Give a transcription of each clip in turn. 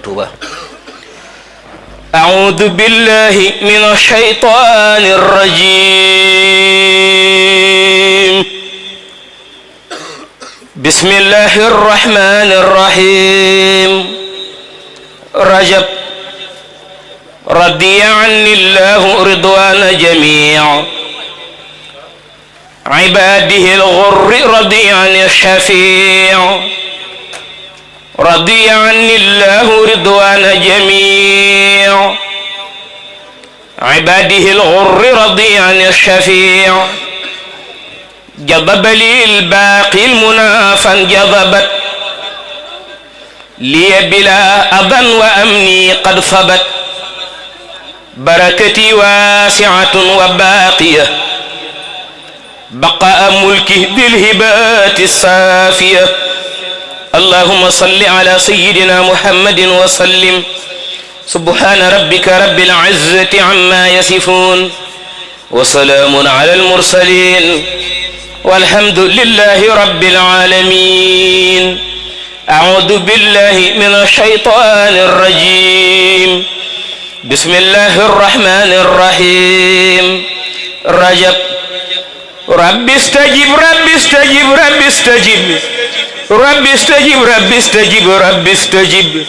توبة. أعوذ بالله من الشيطان الرجيم. بسم الله الرحمن الرحيم. رجب رضي عني الله رضوان جميع عباده الغر رضي عن الشفيع. رضي عني الله رضوان جميع عباده الغر رضي عن الشفيع. جذب لي الباقي المنى فانجذبت لي بلا أذى وأمني قد ثبت. بركتي واسعة وباقية بقاء ملكه بالهبات الصافية. اللهم صل على سيدنا محمد وسلم. سبحان ربك رب العزة عما يصفون وسلام على المرسلين والحمد لله رب العالمين. أعوذ بالله من الشيطان الرجيم. بسم الله الرحمن الرحيم. رجب رب استجب رب استجب رب استجب رب استجب رب استجب رب استجب.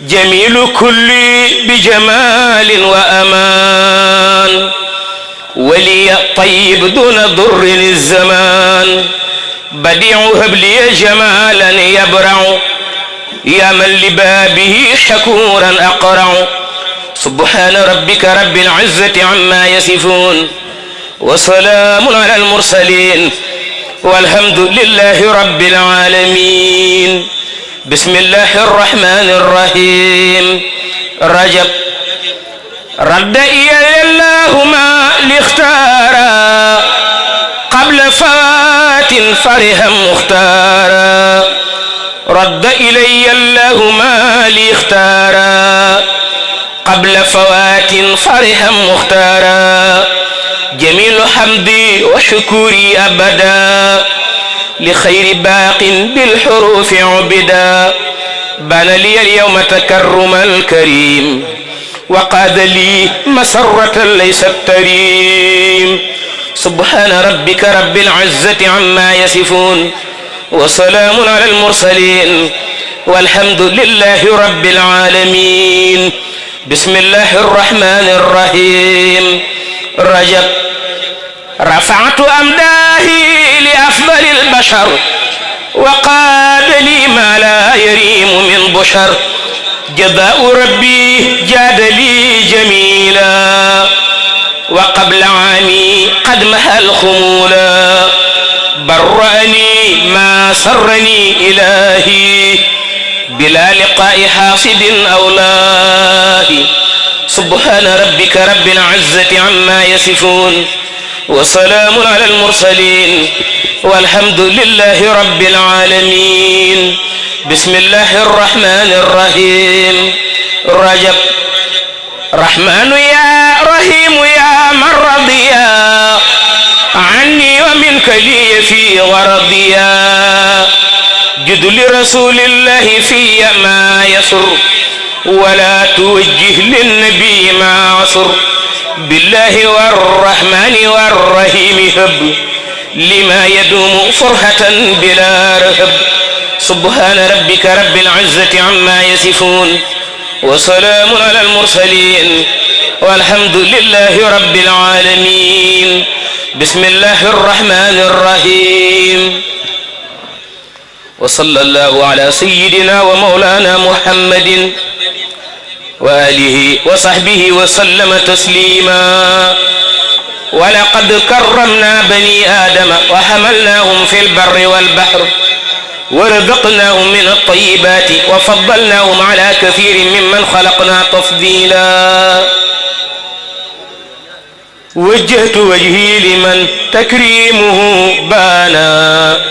جميل كل بجمال وأمان ولي طيب دون ضر الزمان. بديع هب لي جمالا يبرع يا من لبابه شكورا أقرع. سبحان ربك رب العزة عما يصفون وسلام على المرسلين والحمد لله رب العالمين. بسم الله الرحمن الرحيم. رجب رد إلي الله ما لاختارا قبل فات فرها مختارا. رد إلي الله ما لاختارا قبل فوات فرها مختارا. جميل حمدي وشكوري أبدا لخير باق بالحروف عبدا. بان لي اليوم تكرم الكريم وقاد لي مسرة ليست تريم. سبحان ربك رب العزة عما يصفون وسلام على المرسلين والحمد لله رب العالمين. بسم الله الرحمن الرحيم. رجب رفعت أمداهي لأفضل البشر وقاد لي ما لا يريم من بشر. جزاء ربي جاد لي جميلا وقبل عامي قد محى الخمولا. برأني ما سرني إلهي بلا لقاء حاسد أولاهي. سبحان ربك رب العزة عما يصفون وسلام على المرسلين والحمد لله رب العالمين. بسم الله الرحمن الرحيم. رجب رحمن يا رحيم يا من رضيا عني ومنك لي في غرضيا. جد لرسول الله في ما يسر ولا توجه للنبي ما عصر. بالله والرحمن والرحيم هب لما يدوم فرحة بلا رهب. سبحان ربك رب العزة عما يصفون وسلام على المرسلين والحمد لله رب العالمين. بسم الله الرحمن الرحيم. وصلى الله على سيدنا ومولانا محمد وآله وصحبه وسلم تسليما. ولقد كرمنا بني آدم وحملناهم في البر والبحر ورزقناهم من الطيبات وفضلناهم على كثير ممن خلقنا تفضيلا. وجهت وجهي لمن تكريمه بانا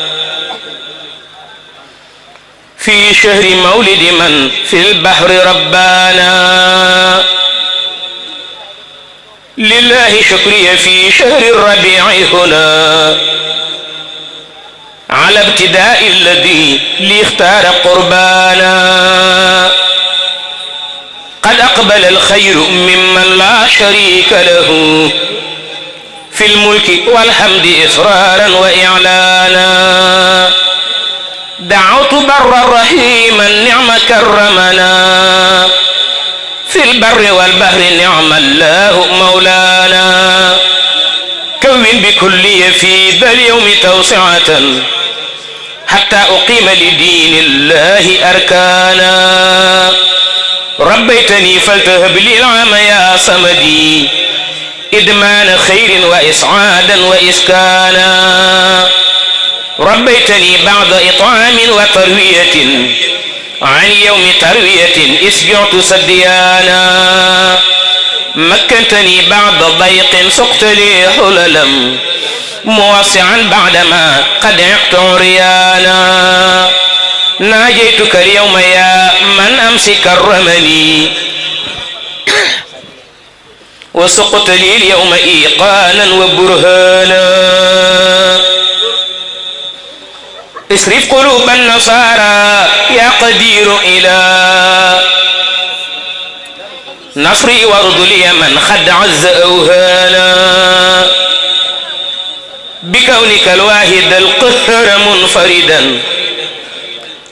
في شهر مولد من في البحر ربانا. لله شكري في شهر الربيع هنا على ابتداء الذي لي اختار قربانا. وأقبل الخير ممن لا شريك له في الملك والحمد إصرارا وإعلانا دعوت برا رحيما نعم كرمنا في البر والبحر نعم الله مولانا كون بكلي في ذا اليوم توسعة حتى أقيم لدين الله أركانا ربيتني فلتهب لي العام يا صمدي إدمان خير وإسعادا وإسكانا ربيتني بعد إطعام وتروية عن يوم تروية اسجعت سديانا مكنتني بعد ضيق سقت لي حللا موسعا بعدما قد عقت عريانا ناجيتك اليوم يا من أمس كرمني وسقت لي اليوم إيقانا وبرهانا اصرف قلوب النصارى يا قدير إلى نصري وارض لي من خد عز أوهانا بكونك الواحد القهر منفردا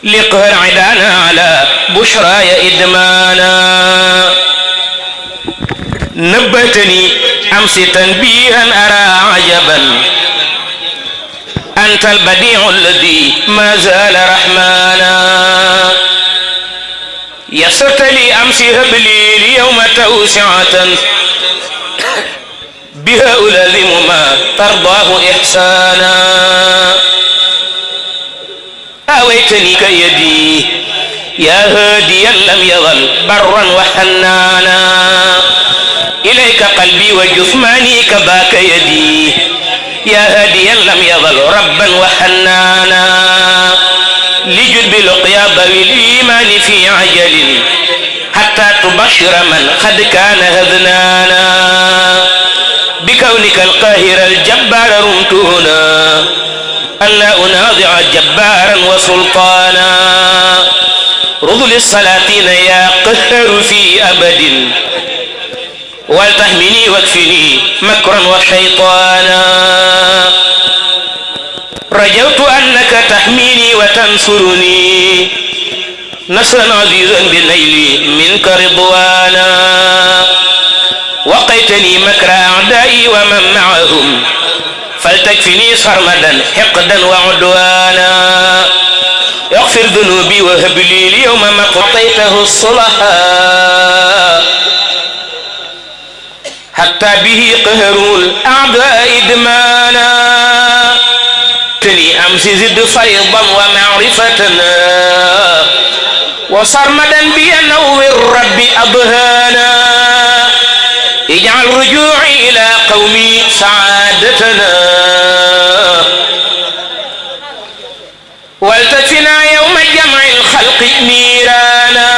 لقهر عدانا على بشراي إدمانا نبتني أمس تنبيها أرى عجبا أنت البديع الذي ما زال رحمانا يسرت لي أمس هب لي اليوم توسعة بها ألازم ما ترضاه إحسانا أويتني كيدي يا هاديا لم يظل برا وحنانا إليك قلبي وجثماني كباك يدي يا هاديا لم يظل ربا وحنانا لجلب لقيا ذوي الإيمان في عجل حتى تبشر من قد كان هذنانا بكونك القاهر الجبار رمت هنا ألا أناضع جبارا وسلطانا رض للسلاطين يا قهر في أبد ولتحمني واكفني مكرا وشيطانا رجوت أنك تحميني وتنصرني نصرا عزيزا بالنيل منك رضوانا وقيتني مكر أعدائي ومن معهم فلتكفني صرمدا حقدا وعدوانا اغفر ذنوبي وهب لي اليوم ما قطيته الصلحاء حتى به قهروا الأعداء إدمانا تني أمس زد فيضا ومعرفتنا وصرمدا بينور الرب أبهانا اجعل رجوعي إلى قومي سعادتنا ولتكفنا يوم جمع الخلق نيرانا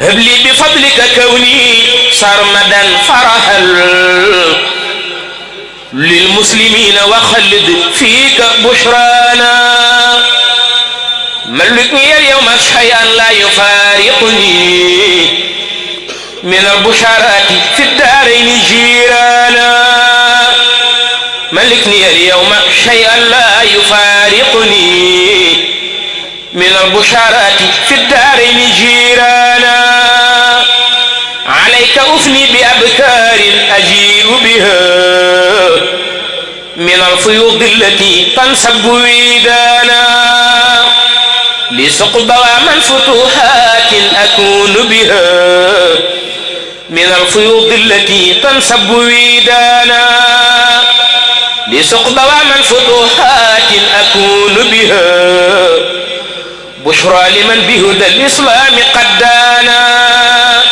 هب لي بفضلك كوني سرمدا فرحا للمسلمين وخلد فيك بشرانا ملكني اليوم شيئا لا يفارقني من البشارات في الدارين جيرانا ملكني اليوم شيئا لا يفارقني من البشارات في الدارين جيرانا عليك أثني بأبكار أجيء بها من الفيوض التي تنسب ويدانا لسق دوام فتوحات أكون بها من الفيوض التي تنسب ويدانا لسق دوام فتوحات أكون بها بشرى لمن بهدى الإسلام قد دانا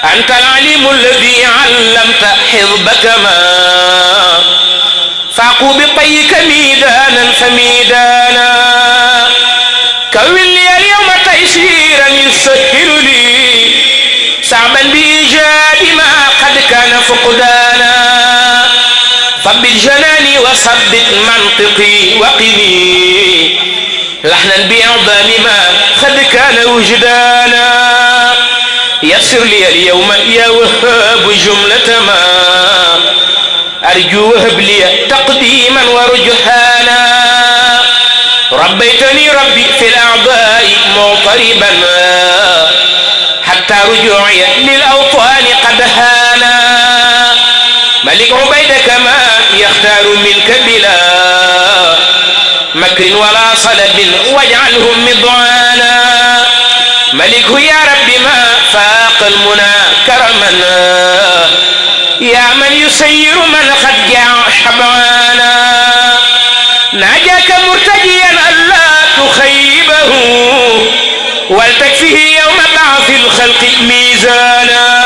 أنت العليم الذي علمت حفظك ما فاقوا بطيك ميدانا فميدانا كون لي اليوم تيسيرا يسهل لي صعبا بإيجاد ما قد كان فقدانا ثبت جناني وثبت منطقي وقني لحنا بإعظام ما قد كان وجدانا يسر لي اليوم يا وهاب جملة ما أرجو وهب لي تقديما ورجحانا ربيتني ربي في الأعضاء معطربا حتى رجوعي للأوطان قد هانا ملك عبيد كما يختار منك بلا مكر ولا صلب واجعلهم مضعانا ملك يا رب ما فاق المنى كرما يا من يسير من قد جاع شبعانا ناجاك مرتجيا ألا تخيبه ولتكفيه يوم بعث الخلق ميزانا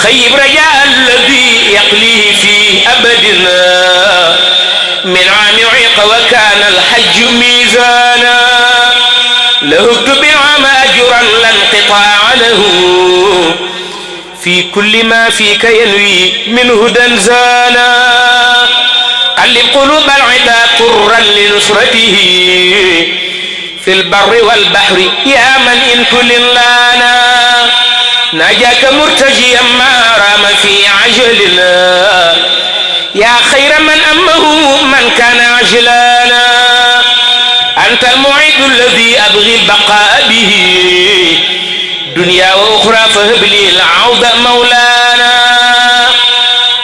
خيب رجاء الذي يقليه فيه أبدنا من عام عيق وكان الحج ميزانا له اكتب العام أجرا لا انقطاع له في كل ما فيك ينوي من هدى زانا قلب قلوب العباد طرا لنصرته في البر والبحر يا من إن كل لنا ناجاك مرتجيا ما رام في عجلنا يا خير من أمه من كان عجلانا أنت المعيد الذي أبغي البقاء به دنيا وأخرى فهب لي العوض مولانا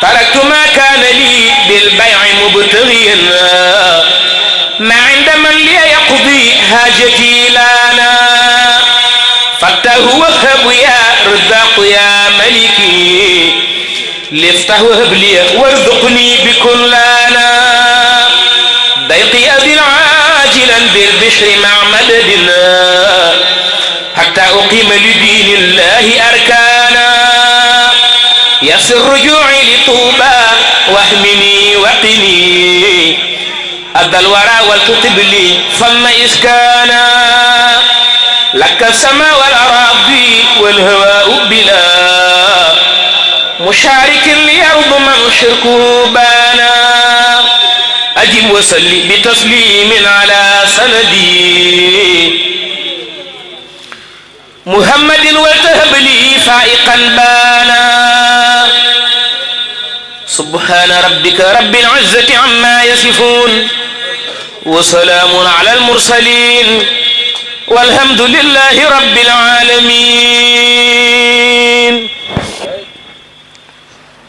تركت ما كان لي بالبيع مبتغيا ما عند من لي يقضي حاجتي لنا فتاه وهب يا رزاق يا ملكي لفتح وهب لي وارزقني بكن لنا ضيقي أذن عاجلا بالبشر مع مددنا حتى أقيم لدين الله أركانا يسر رجوعي لطوبى واحمني وقني أدى الورى والتطب لي ثم إسكانا لك السماء والأراضي والهواء بلا مشارك ليرض من شركه بانا أجب وسلي بتسليم على سندي محمد وتهب لي فائقا بانا سبحان ربك رب العزة عما يصفون وسلام على المرسلين والحمد لله رب العالمين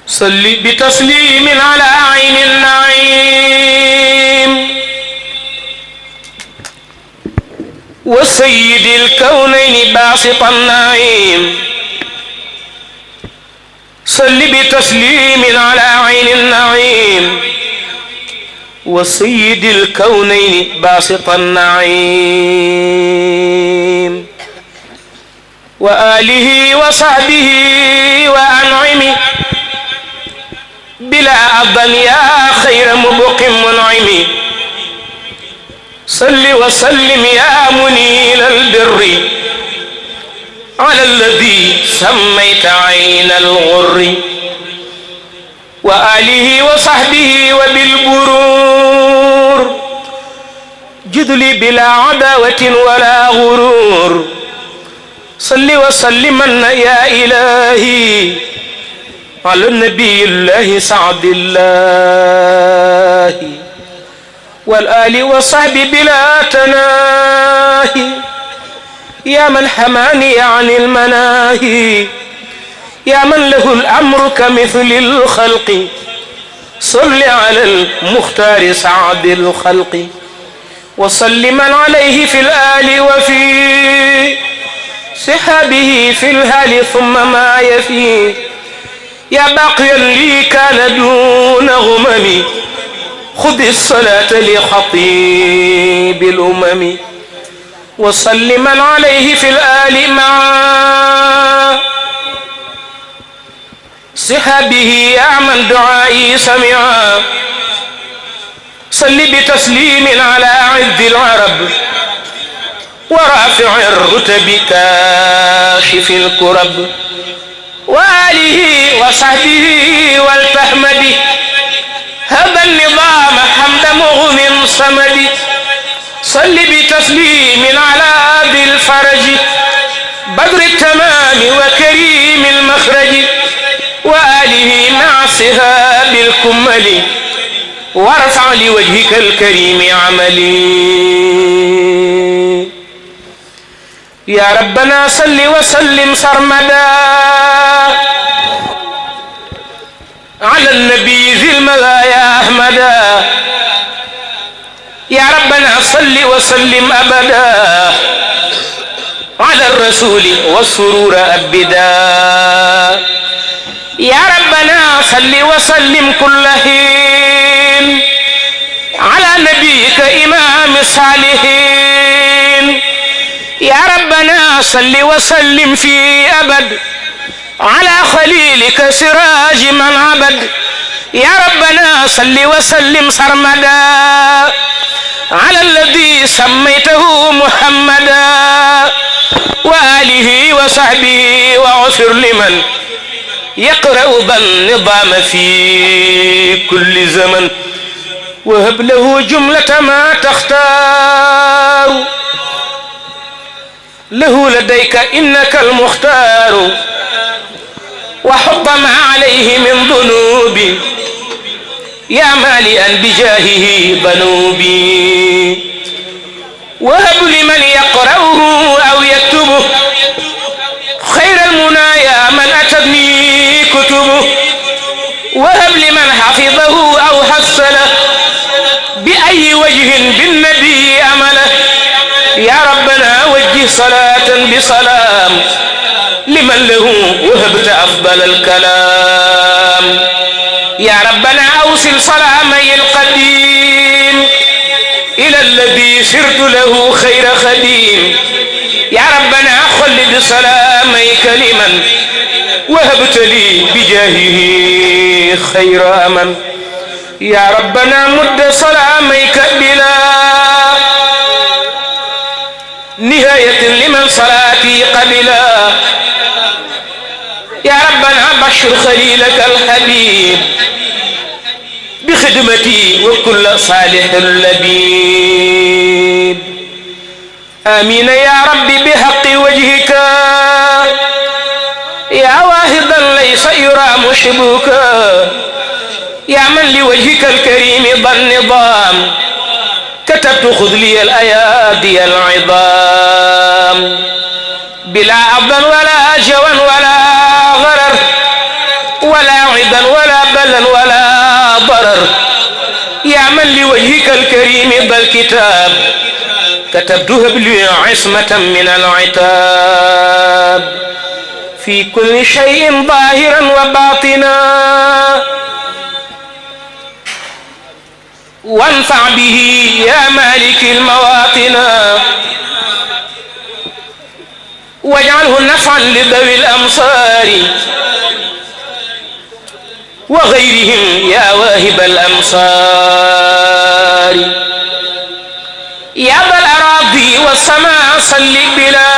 صل بتسليم على عين النعيم وسيد الكونين باسط النعيم صل بتسليم على عين النعيم وسيد الكونين باسط النعيم وآله وصحبه وأنعمه بلا أذن يا خير مبق منعم صل وسلم يا منيل البر على الذي سميت عين الغر وآله وصحبه وبالبرور جدلي بلا عداوة ولا غرور صل وسلم يا إلهي على النبي الله سعد الله والآل والصحب بلا تناهي يا من حماني عن المناهي يا من له الأمر كمثل الخلق صل على المختار سعد الخلق وصل من عليه في الآل وفي صحابه في الهال ثم ما يفي يا باقيا لي كان دون غمم خذ الصلاة لخطيب الأمم وصل من عليه في الآل مع صحابه يا من دعائي سمعا صل بتسليم على أعز العرب ورافع الرتب كاشف الكرب وآله وصحبه والتحمد هذا النظام حمد مغن صمد صل بتسليم على ذي الفرج وكريم المخرج وآله مع صهاب الكمل وارفع لوجهك الكريم عملي يا ربنا صل وسلم سرمدا على النبي ذي المغايا أحمدا يا ربنا صل وسلم أبدا على الرسول والسرور أبدا يا ربنا صل وسلم كل حين على نبيك إمام الصالحين يا ربنا صل وسلم في أبد على خليلك سراج من عبد يا ربنا صل وسلم سرمدا على الذي سميته محمدا وآله وصحبه وغفر لمن يقرأ بالنظام في كل زمن وهب له جملة ما تختار له لديك إنك المختار وحط ما عليه من ذنوب يا مالئا بجاهه ذنوبي وهب لمن يقرأه أو يكتبه خير المنايا من أتتني كتبه وهب لمن حفظه أو حصله بأي وجه بالنبي أمله يا ربنا وجه صلاة بسلام لمن له وهبت أفضل الكلام يا ربنا أوصل سلامي القديم إلى الذي سرت له خير خديم يا ربنا خلد سلاميك لمن وهبت لي بجاهه خير أمن يا ربنا مد سلاميك بلا نهاية لمن صلاتي قبلا يا ربنا بشر خليلك الحبيب بخدمتي وكل صالح لبيب آمين يا ربي بحق وجهك يا واهبا ليس يرى مشبوك يا من لوجهك الكريم ذا النظام كتبت خذ لي الأيادي العظام بلا أبا ولا جوا ولا غرر ولا عدا ولا بلا ولا ضرر يا من لوجهك الكريم ذا الكتاب كتبت هب لي عصمة من العتاب في كل شيء ظاهرا وباطنا وانفع به يا مالك المواطن واجعله نفعا لذوي الأمصار وغيرهم يا واهب الأمصار يا ذا الأراضي والسماء صل بلا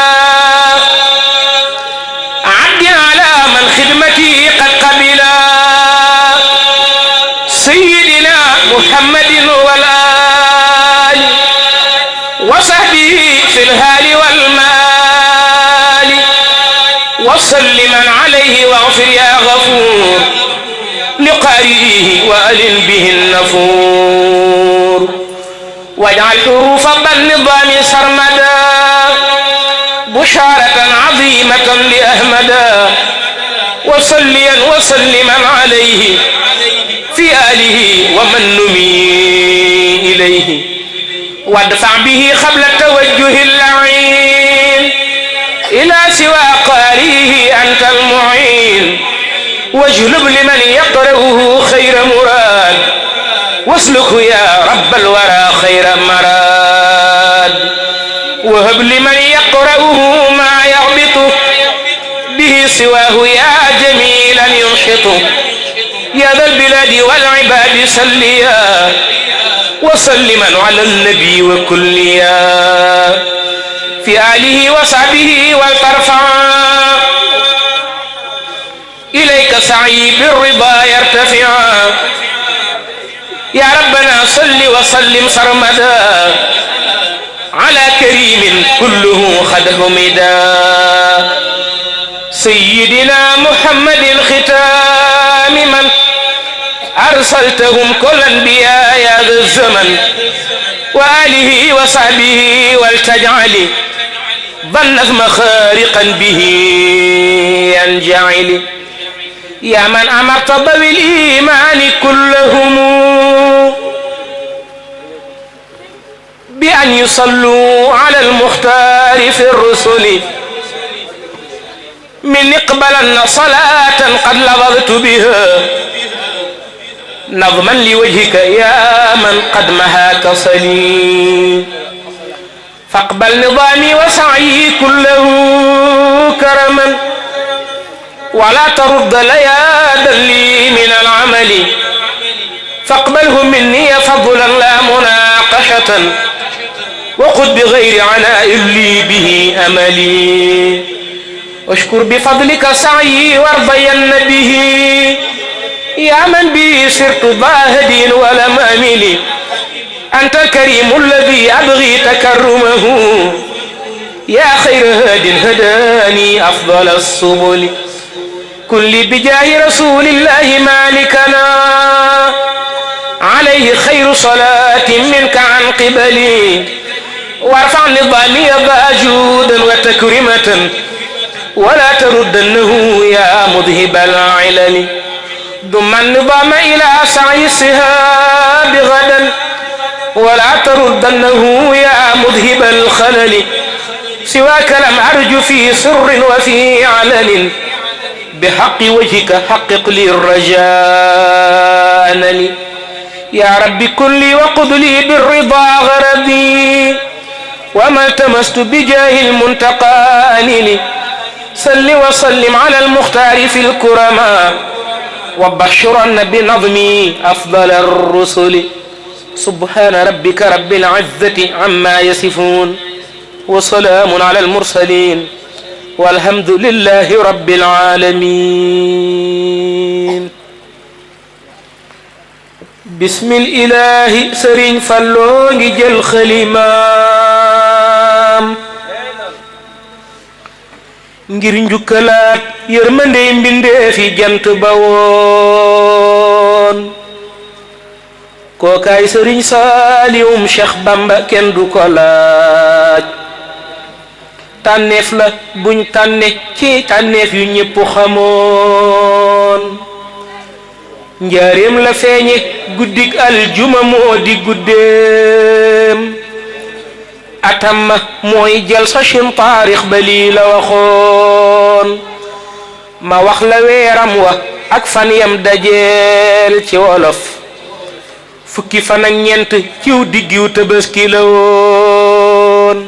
عبد على من خدمتي قد قبلا سيدنا محمد والآل وصحبه في الهال والمال وسلما عليه واغفر يا غفور لقارئه وألن به النفور واجعل حروف النظام سرمدا بشارة عظيمة لأحمدا وصليا وسلما عليه في آله ومن نمي إليه وادفع به قبل التوجه اللعين إلى سوى قارئه أنت المعين واجلب لمن يقرأه خير مراد واسلكه يا رب الورى خير مراد وهب لمن يقرأه ما يغبطه به سواه يا جميلا ينشطه يا ذا البلاد والعباد سليا وسلما على النبي وكليا في آله وصحبه والترفع إليك سعي بالرضا يرتفع يا ربنا صل وسلم سرمدا على كريم كله خد حمدا سيدنا محمد ختام من أرسلتهم كل أنبياء يا ذا الزمن وآله وصحبه ولتجعل ظنظم خارقا به ينجعل يا من أمرت ذوي الإيمان كلهم بأن يصلوا على المختار في الرسل من اقبلن صلاة قد لفظت بها نظما لوجهك يا من قد مها تصلي فاقبل نظامي وسعي كله كرما ولا ترد ليادا لي من العمل فاقبله مني فضلا لا مناقشة وخذ بغير عناء لي به أملي واشكر بفضلك سعي وارضين به يا من بي سرت ضاهد ولم أمل أنت الكريم الذي أبغي تكرمه يا خير هاد هداني أفضل السبل كل بجاه رسول الله مالكنا عليه خير صلاة منك عن قبلي وارفع نظامي ذا جودا وتكرمة ولا تردنه يا مذهب العلل ضم النظام إلى سعي السهاب غدا ولا تردنه يا مذهب الخلل سواك لم أرج في سر وفي علل بحق وجهك حقق لي الرجاء أنني يا رب كن لي وقض لي بالرضا غرضي وما التمست بجاه المنتقى أنني صل وسلم على المختار في الكرماء وبشرن بنظمي أفضل الرسل سبحان ربك رب العزة عما يصفون وسلام على المرسلين والحمد لله رب العالمين بسم الإله سرين فالونج جل خليمام ngir njukkalaat yërmande mbindee fi jant ba woon kookaay sëriñ Saaliwum Cheikh Bamba kenn du ko laaj tànneef la buñ tànne ci tànneef yu ñépp xamoon njaareem la feeñe guddik aljuma moo di guddeem atamma mooy jël sa chin taarix ba lii la waxoon ma wax la weeram wa ak fan yam dajeel ci wolof fukki fan ak ñeent ciw diggiw Tabaski la woon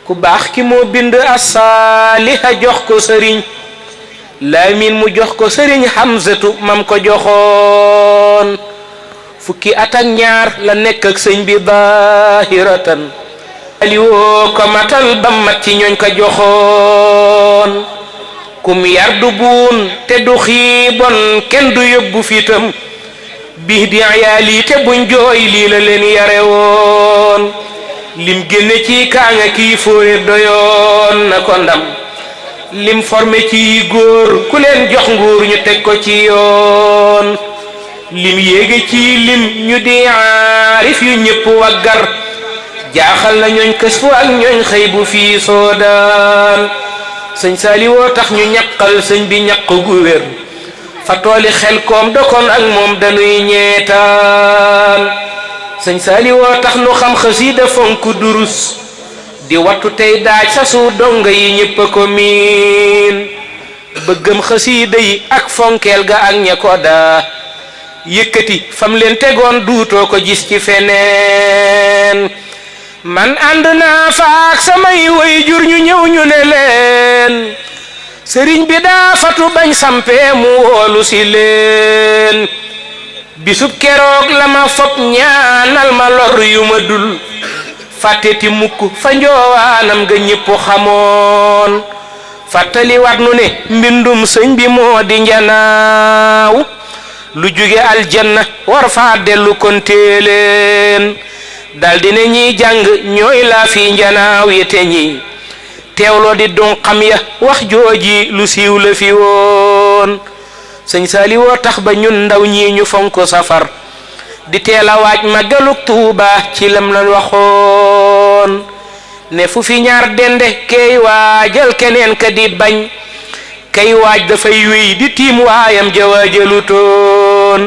ku baax ki moo bind as-Saaliha jox ko sëriñ Laamin mu jox ko sëriñ Hamzatu mam ko joxoon fukki at ak ñaar la nekk ak sëñ bi daahiratan aliwoo ko matal ba mat ci ñooñ ko joxoon kum yar du buun te du xiibon kenn du yóbbu fitam bii di ayaali te buñ jooy lii la leen yare woon lim génne ci kaanga kii fóore doyoon na ko ndam lim formé ci góor ku leen jox nguur ñu teg ko ci yoon lim yéege ci lim ñu di aarif yu ñépp waggar jaaxal na ñooñ kës fu ak ñooñ xëy bu fii soodaan sëñ Saaliwoo tax ñu ñaqal sëñ bi ñaq gu wér fa tooli xel koom dokoon ak moom dañuy ñeetaan sëñ Saaliwoo tax nu xam xasiida fonk durus di wattu tey daaj sa su donga yi ñépp a ko miin bëggam xasiida yi ak fonkeel ga ak ña ko daa yëkkati fam leen tegoon duutoo ko gis ci feneen man ànd naa faak samay way jur ñu ñëw ñu ne leen sëriñ bi daa fatu bañ sampee mu woolu si leen bisub keroog la ma fop ñaanal ma lor yu ma dul fàtteti mukk fa njoowaanam nga ñépp xamoon fàttali war nu ne mbindum sëñ bi moo di njanaaw lu jóge aljanna war faa dellu kon téeleen daldi ne ñiy jàng ñooy laa fi njanaaw yete ñi teewloo di don xam ya wax jooji lu siiw la fi woon sëñ Saali woo tax ba ñun ndaw ñi ñu fonk safar di teel a waaj màggalug Tuuba ci lam lan waxoon ne fu fi ñaar dende kay waajal keneen ka di bañ kay waaj dafay wéy di tiim waayam jawaajalu toon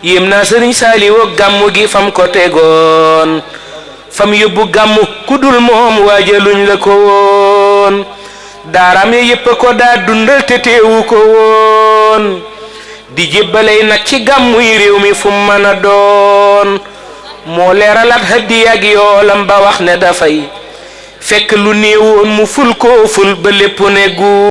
yéem naa sëriñ Saali woo gàmmu gi fam ko tegoon fam yóbbu gàmmu ku dul moom waajaluñ la ko woon daaraam ya yépp ko daa dundal te teewu ko woon di jébbalay nag ci gàmmu yi réew mi fu mën a doon moo leeralat hadiya ak yoolam ba wax ne dafay fekk lu néewoon mu ful koo ful ba lépp ne gu